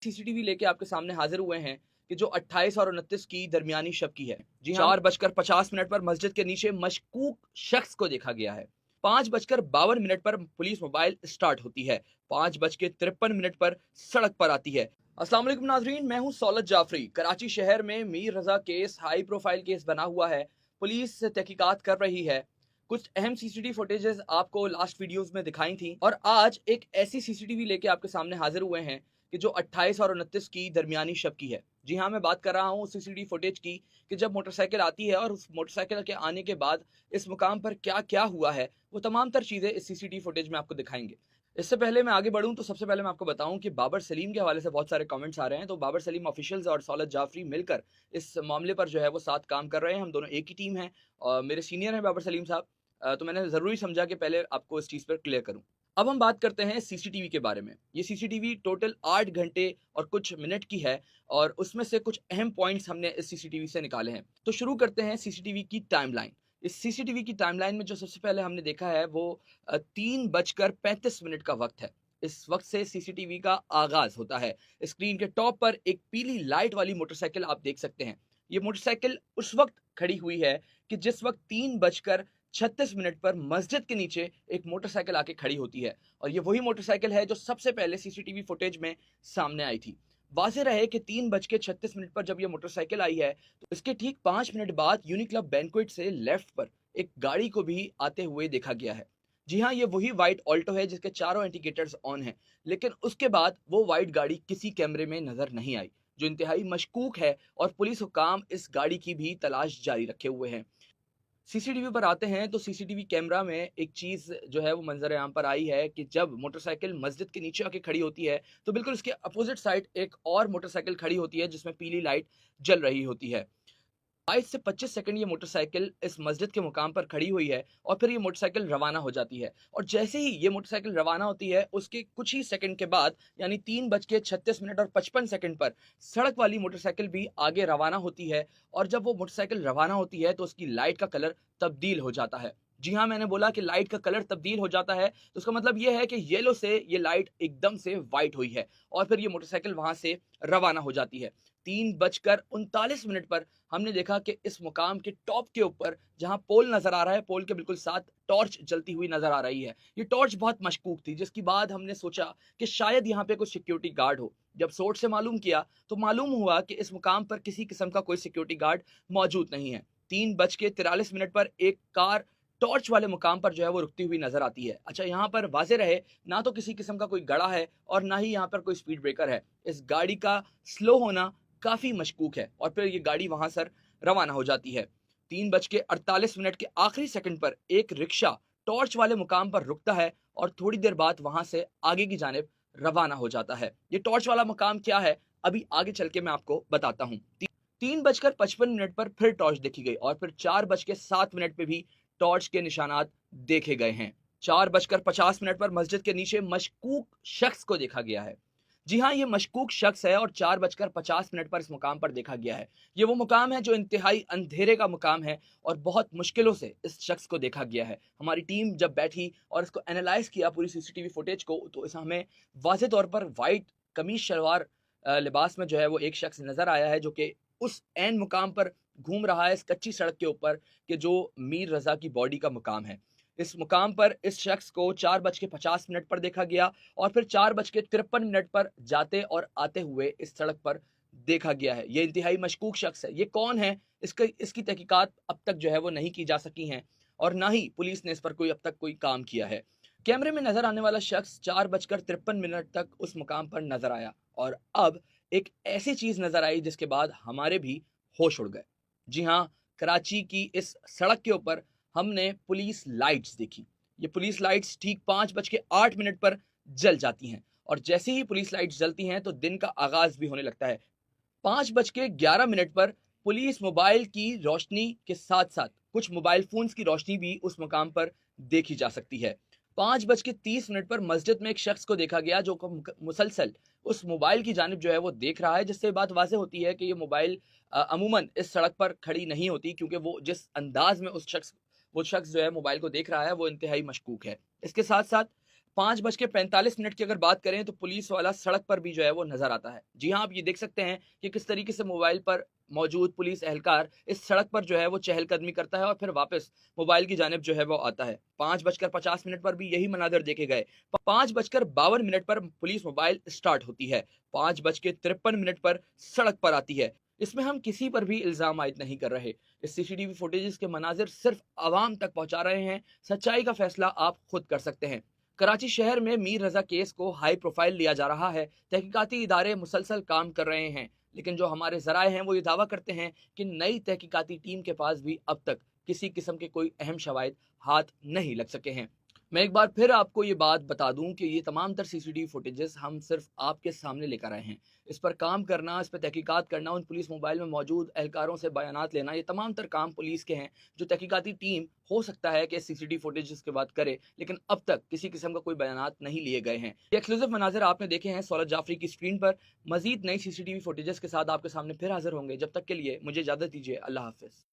CCTV लेके आपके सामने हाजिर हुए हैं कि जो 28 और 29 की दरमियानी शब की है। जी हाँ, 4:50 पर मस्जिद के नीचे मशकूक शख्स को देखा गया है। 5:52 पर पुलिस मोबाइल स्टार्ट होती है। 5:53 पर सड़क पर आती है। अस्सलाम वालेकुम नाजरीन, मैं हूँ सौलत जाफरी। कराची शहर में मीर रजा केस हाई प्रोफाइल केस बना हुआ है। पुलिस तहकीकात कर रही है। कुछ अहम सीसीटीवी फुटेजेस आपको लास्ट वीडियोस में दिखाई थी और आज एक ऐसी सीसीटीवी लेके आपके सामने हाजिर हुए हैं कि जो 28 और 29 की दरमियानी शब की है। जी हाँ, मैं बात कर रहा हूँ सीसीटीवी फुटेज की कि जब मोटरसाइकिल आती है और उस मोटरसाइकिल के आने के बाद इस मुकाम पर क्या-क्या हुआ है, वो तमाम तर चीज़ें इस सीसीटीवी फुटेज में आपको दिखाएँगे। इससे पहले मैं आगे बढ़ूँ तो सबसे पहले मैं आपको बताऊँ कि बाबर सलीम के हवाले से बहुत सारे कमेंट्स आ रहे हैं, तो बाबर सलीम ऑफिशियल्स और सौलत जाफरी मिलकर इस मामले पर जो है वो साथ काम कर रहे हैं। हम दोनों एक ही टीम हैं और मेरे सीनियर हैं बाबर सलीम साहब। तो मैंने ज़रूरी समझा कि पहले आपको इस चीज़ पर क्लियर करूँ। अब हम बात करते हैं सीसीटीवी के बारे में। ये सीसीटीवी टोटल 8 घंटे और कुछ मिनट की है और उसमें से कुछ अहम पॉइंट्स हमने इस सीसीटीवी से निकाले हैं। तो शुरू करते हैं सीसीटीवी की टाइमलाइन। इस सीसीटीवी की टाइमलाइन में जो सबसे पहले हमने देखा है वो 3:35 का वक़्त है। इस वक़्त से सीसीटीवी का आगाज़ होता है। स्क्रीन के टॉप पर एक पीली लाइट वाली मोटरसाइकिल आप देख सकते हैं। ये मोटरसाइकिल उस वक़्त खड़ी हुई है कि जिस वक़्त 3:36 पर मस्जिद के नीचे एक मोटरसाइकिल आके खड़ी होती है और ये वही मोटरसाइकिल है जो सबसे पहले सीसीटीवी फुटेज में सामने आई थी। वाज़ेह रहे कि 3:36 पर जब ये मोटरसाइकिल आई है, तो इसके ठीक 5 मिनट बाद यूनिक्लब बैंक्वेट से लेफ्ट पर एक गाड़ी को भी आते हुए देखा गया है। जी हाँ, ये वही व्हाइट ऑल्टो है जिसके चारों इंडिकेटर्स ऑन हैं, लेकिन उसके बाद वो व्हाइट गाड़ी किसी कैमरे में नज़र नहीं आई, जो इंतहाई मशकूक है और पुलिस हुकाम इस गाड़ी की भी तलाश जारी रखे हुए हैं। सीसीटीवी पर आते हैं तो सीसीटीवी कैमरा में एक चीज़ जो है वो मंज़र आम पर आई है कि जब मोटरसाइकिल मस्जिद के नीचे आके खड़ी होती है, तो बिल्कुल उसके अपोज़िट साइड एक और मोटरसाइकिल खड़ी होती है जिसमें पीली लाइट जल रही होती है। 22 से 25 सेकंड ये मोटरसाइकिल इस मस्जिद के मुकाम पर खड़ी हुई है और फिर ये मोटरसाइकिल रवाना हो जाती है और जैसे ही ये मोटरसाइकिल रवाना होती है उसके कुछ ही सेकंड के बाद यानी 3:36 और 55 सेकंड पर सड़क वाली मोटरसाइकिल भी आगे रवाना होती है और जब वो मोटरसाइकिल रवाना होती है तो उसकी लाइट का कलर तब्दील हो जाता है। जी हाँ, मैंने बोला कि लाइट का कलर तब्दील हो जाता है, तो उसका मतलब ये है कि येलो से ये लाइट एकदम से व्हाइट हुई है और फिर ये मोटरसाइकिल वहां से रवाना हो जाती है। 3:39 पर हमने देखा कि इस मुकाम के टॉप के ऊपर जहां पोल नजर आ रहा है, पोल के बिल्कुल साथ टॉर्च जलती हुई नजर आ रही है। ये टॉर्च बहुत मशकूक थी, जिसके बाद हमने सोचा कि शायद यहाँ पे कुछ सिक्योरिटी गार्ड हो। जब सोर्स से मालूम किया तो मालूम हुआ कि इस मुकाम पर किसी किस्म का कोई सिक्योरिटी गार्ड मौजूद नहीं है। 3:43 पर एक कार टॉर्च वाले मुकाम पर जो है वो रुकती हुई नजर आती है। अच्छा, यहाँ पर वाजे रहे, ना तो किसी किस्म का कोई गड़ा है और ना ही यहाँ पर कोई स्पीड ब्रेकर है। इस गाड़ी का स्लो होना काफ़ी मशकूक है और फिर ये गाड़ी वहाँ से रवाना हो जाती है। 3:48 के आखिरी सेकंड पर एक रिक्शा टॉर्च वाले मुकाम पर रुकता है और थोड़ी देर बाद वहाँ से आगे की जानिब रवाना हो जाता है। ये टॉर्च वाला मुकाम क्या है, अभी आगे चल के मैं आपको बताता हूँ। 3:55 पर फिर टॉर्च देखी गई और फिर 4:07 पे भी टॉर्च के निशानात देखे गए हैं। 4:50 पर मस्जिद के नीचे मशकूक शख्स को देखा गया है। जी हाँ, ये मशकूक शख्स है और 4:50 पर इस मुकाम पर देखा गया है। ये वो मुकाम है जो इंतहाई अंधेरे का मुकाम है और बहुत मुश्किलों से इस शख्स को देखा गया है। हमारी टीम जब बैठी और इसको एनालाइज किया पूरी सीसीटीवी फुटेज को, तो इस हमें वाज़ेह तौर पर व्हाइट कमीज शलवार लिबास में जो है वो एक शख्स नज़र आया है जो कि उस ऐन मुकाम पर घूम रहा है इस कच्ची सड़क के ऊपर कि जो मीर रज़ा की बॉडी का मुकाम है। इस मुकाम पर इस शख्स को 4:50 पर देखा गया और फिर 4:53 पर जाते और आते हुए इस सड़क पर देखा गया है। ये इंतहाई मशकूक शख्स है। ये कौन है? इसकी तहकीकात अब तक जो है वो नहीं की जा सकी हैं और ना ही पुलिस ने इस पर कोई अब तक कोई काम किया है। कैमरे में नजर आने वाला शख्स 4:53 तक उस मुकाम पर नजर आया और अब एक ऐसी चीज नजर आई जिसके बाद हमारे भी होश उड़ गए। जी हाँ, कराची की इस सड़क के ऊपर हमने पुलिस लाइट्स देखी। ये पुलिस लाइट्स ठीक 5:08 पर जल जाती हैं और जैसे ही पुलिस लाइट्स जलती हैं तो दिन का आगाज भी होने लगता है। 5:11 पर पुलिस मोबाइल की रोशनी के साथ साथ कुछ मोबाइल फोन्स की रोशनी भी उस मुकाम पर देखी जा सकती है। 5:30 पर मस्जिद में एक शख्स को देखा गया जो मुसलसल उस मोबाइल की जानिब जो है वो देख रहा है, जिससे बात वाज़ेह होती है कि ये मोबाइल अमूमन इस सड़क पर खड़ी नहीं होती, क्योंकि वो जिस अंदाज में वो शख्स जो है मोबाइल को देख रहा है वो इंतहाई मशकूक है। इसके साथ साथ 5:45 की अगर बात करें तो पुलिस वाला सड़क पर भी जो है वो नजर आता है। जी हाँ, आप ये देख सकते हैं कि किस तरीके से मोबाइल पर मौजूद पुलिस एहलकार इस सड़क पर जो है वो चहलकदमी करता है और फिर वापस मोबाइल की जानिब जो है वो आता है। 5:50 पर भी यही मनाजर देखे गए। 5:52 पर पुलिस मोबाइल स्टार्ट होती है। 5:53 पर सड़क पर आती है। इसमें हम किसी पर भी इल्जाम आयद नहीं कर रहे। इस सीसीटीवी फुटेजेस के मनाजिर सिर्फ आवाम तक पहुंचा रहे हैं। सच्चाई का फैसला आप खुद कर सकते हैं। कराची शहर में मीर रजा केस को हाई प्रोफाइल लिया जा रहा है। तहकीकाती इदारे मुसलसल काम कर रहे हैं, लेकिन जो हमारे जराए हैं वो ये दावा करते हैं कि नई तहकीकाती टीम के पास भी अब तक किसी किस्म के कोई अहम शवाहिद हाथ नहीं लग सके हैं। मैं एक बार फिर आपको ये बात बता दूं कि ये तमाम तर सीसीटीवी फुटेजेस हम सिर्फ आपके सामने लेकर आए हैं। इस पर काम करना, इस पर तहकीकात करना, उन पुलिस मोबाइल में मौजूद एहलकारों से बयानात लेना, ये तमाम तर काम पुलिस के हैं। जो तहकीकाती टीम हो सकता है कि सीसीटीवी फुटेजेस के बाद करे, लेकिन अब तक किसी किस्म का कोई बयानात नहीं लिए गए हैं। ये एक्सक्लूसिव मनाजिर आपने देखे हैं सौलत जाफरी की स्क्रीन पर। मजीद नई सीसीटीवी फुटेजेस के साथ आपके सामने फिर हाजिर होंगे। जब तक के लिए मुझे इजाजत दीजिए। अल्लाह हाफिज।